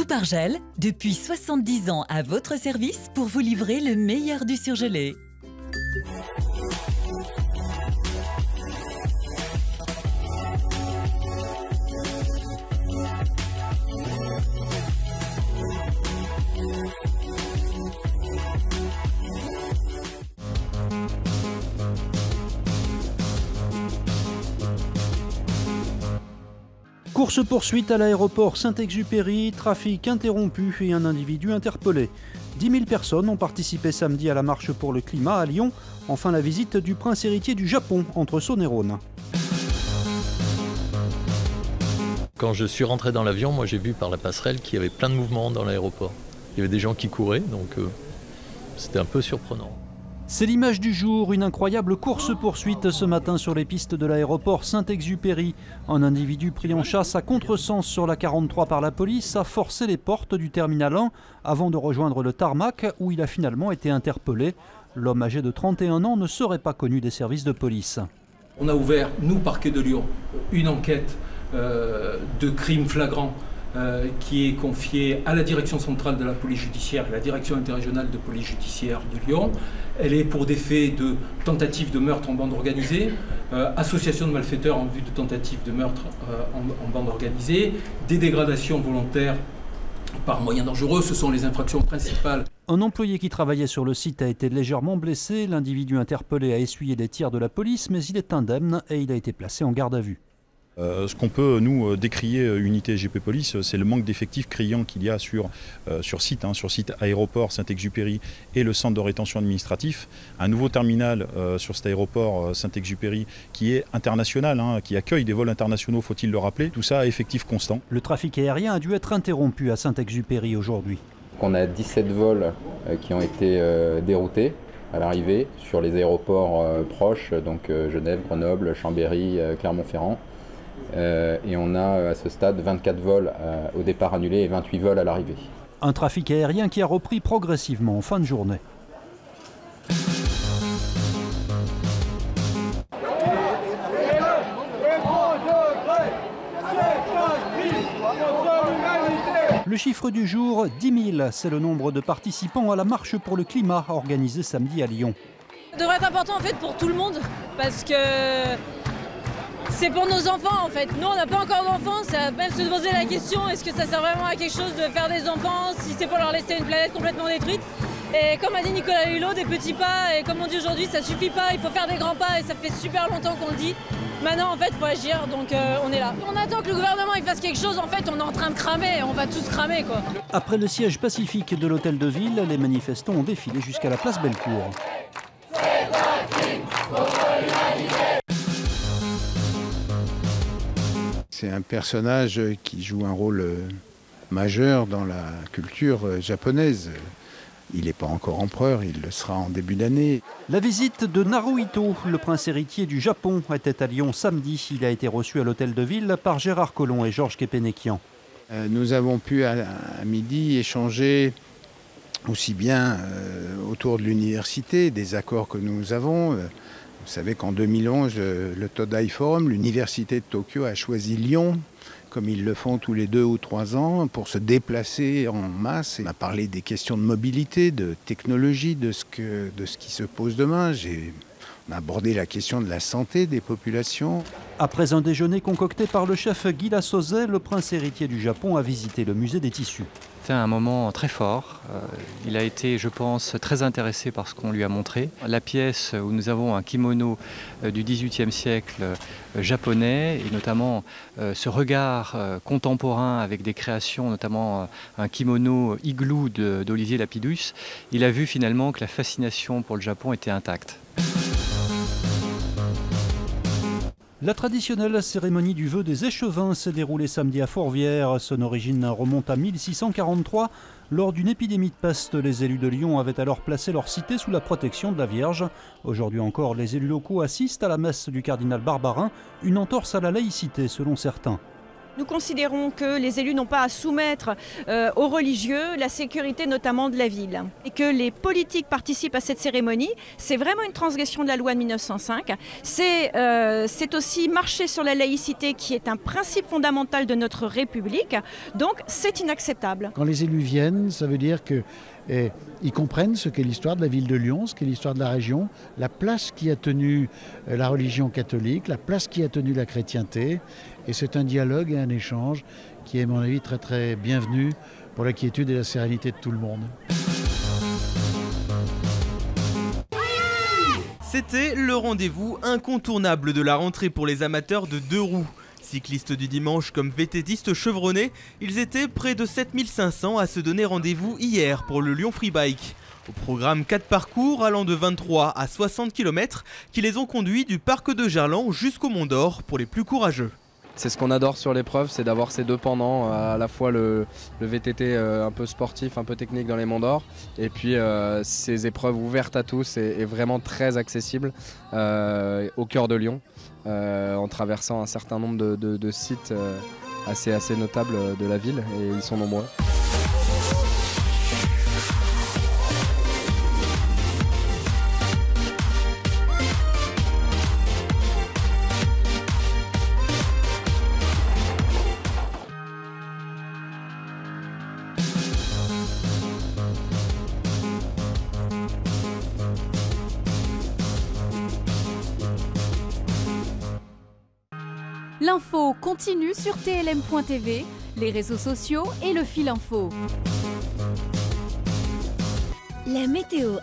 Coupe-Argel, depuis 70 ans à votre service pour vous livrer le meilleur du surgelé. Course-poursuite à l'aéroport Saint-Exupéry, trafic interrompu et un individu interpellé. 10 000 personnes ont participé samedi à la marche pour le climat à Lyon. Enfin, la visite du prince héritier du Japon entre Saône et Rhône. Quand je suis rentré dans l'avion, moi j'ai vu par la passerelle qu'il y avait plein de mouvements dans l'aéroport. Il y avait des gens qui couraient, donc c'était un peu surprenant. C'est l'image du jour, une incroyable course-poursuite ce matin sur les pistes de l'aéroport Saint-Exupéry. Un individu pris en chasse à contresens sur la 43 par la police a forcé les portes du terminal 1 avant de rejoindre le tarmac où il a finalement été interpellé. L'homme âgé de 31 ans ne serait pas connu des services de police. On a ouvert, nous, parquet de Lyon, une enquête de crime flagrant qui est confiée à la direction centrale de la police judiciaire et la direction interrégionale de police judiciaire de Lyon. Elle est pour des faits de tentative de meurtre en bande organisée, association de malfaiteurs en vue de tentative de meurtre en bande organisée, des dégradations volontaires par moyens dangereux, ce sont les infractions principales. Un employé qui travaillait sur le site a été légèrement blessé. L'individu interpellé a essuyé des tirs de la police, mais il est indemne et il a été placé en garde à vue. Ce qu'on peut, nous, décrier unité GP Police, c'est le manque d'effectifs criant qu'il y a sur site aéroport Saint-Exupéry et le centre de rétention administratif. Un nouveau terminal sur cet aéroport Saint-Exupéry qui est international, qui accueille des vols internationaux, faut-il le rappeler. Tout ça à effectif constant. Le trafic aérien a dû être interrompu à Saint-Exupéry aujourd'hui. On a 17 vols qui ont été déroutés à l'arrivée sur les aéroports proches, donc Genève, Grenoble, Chambéry, Clermont-Ferrand. Et on a à ce stade 24 vols au départ annulés et 28 vols à l'arrivée. Un trafic aérien qui a repris progressivement en fin de journée. Le chiffre du jour, 10 000, c'est le nombre de participants à la marche pour le climat organisée samedi à Lyon. Ça devrait être important en fait pour tout le monde parce que c'est pour nos enfants en fait. Nous on n'a pas encore d'enfants, ça va même se poser la question est-ce que ça sert vraiment à quelque chose de faire des enfants si c'est pour leur laisser une planète complètement détruite. Et comme a dit Nicolas Hulot, des petits pas et comme on dit aujourd'hui ça suffit pas, il faut faire des grands pas et ça fait super longtemps qu'on le dit. Maintenant en fait il faut agir donc on est là. On attend que le gouvernement il fasse quelque chose, en fait on est en train de cramer, on va tous cramer quoi. Après le siège pacifique de l'hôtel de ville, les manifestants ont défilé jusqu'à la place Bellecour. C'est un personnage qui joue un rôle majeur dans la culture japonaise. Il n'est pas encore empereur, il le sera en début d'année. La visite de Naruhito, le prince héritier du Japon, était à Lyon samedi. Il a été reçu à l'hôtel de ville par Gérard Collomb et Georges Kepenekian. Nous avons pu à midi échanger aussi bien autour de l'université, des accords que nous avons. Vous savez qu'en 2011, le Todai Forum, l'université de Tokyo a choisi Lyon, comme ils le font tous les 2 ou 3 ans, pour se déplacer en masse. On a parlé des questions de mobilité, de technologie, de ce qui se pose demain. On a abordé la question de la santé des populations. Après un déjeuner concocté par le chef Guy Lassauzet, le prince héritier du Japon a visité le musée des tissus. C'était un moment très fort. Il a été, je pense, très intéressé par ce qu'on lui a montré. La pièce où nous avons un kimono du XVIIIe siècle japonais, et notamment ce regard contemporain avec des créations, notamment un kimono igloo d'Olivier Lapidus, il a vu finalement que la fascination pour le Japon était intacte. La traditionnelle cérémonie du vœu des échevins s'est déroulée samedi à Fourvière. Son origine remonte à 1643. Lors d'une épidémie de peste, les élus de Lyon avaient alors placé leur cité sous la protection de la Vierge. Aujourd'hui encore, les élus locaux assistent à la messe du cardinal Barbarin, une entorse à la laïcité selon certains. Nous considérons que les élus n'ont pas à soumettre aux religieux la sécurité notamment de la ville. Et que les politiques participent à cette cérémonie, c'est vraiment une transgression de la loi de 1905. C'est aussi marcher sur la laïcité qui est un principe fondamental de notre République. Donc c'est inacceptable. Quand les élus viennent, ça veut dire qu'ils comprennent ce qu'est l'histoire de la ville de Lyon, ce qu'est l'histoire de la région, la place qui a tenu la religion catholique, la place qui a tenu la chrétienté. Et c'est un dialogue et un échange qui est, à mon avis, très très bienvenu pour la quiétude et la sérénité de tout le monde. C'était le rendez-vous incontournable de la rentrée pour les amateurs de deux roues. Cyclistes du dimanche comme VTTistes chevronnés, ils étaient près de 7500 à se donner rendez-vous hier pour le Lyon Free Bike. Au programme 4 parcours allant de 23 à 60 km qui les ont conduits du parc de Gerland jusqu'au Mont d'Or pour les plus courageux. C'est ce qu'on adore sur l'épreuve, c'est d'avoir ces deux pendants, à la fois le VTT un peu sportif, un peu technique dans les Monts d'Or, et puis ces épreuves ouvertes à tous et vraiment très accessibles au cœur de Lyon, en traversant un certain nombre de sites assez notables de la ville, et ils sont nombreux. L'info continue sur TLM.tv, les réseaux sociaux et le fil info. La météo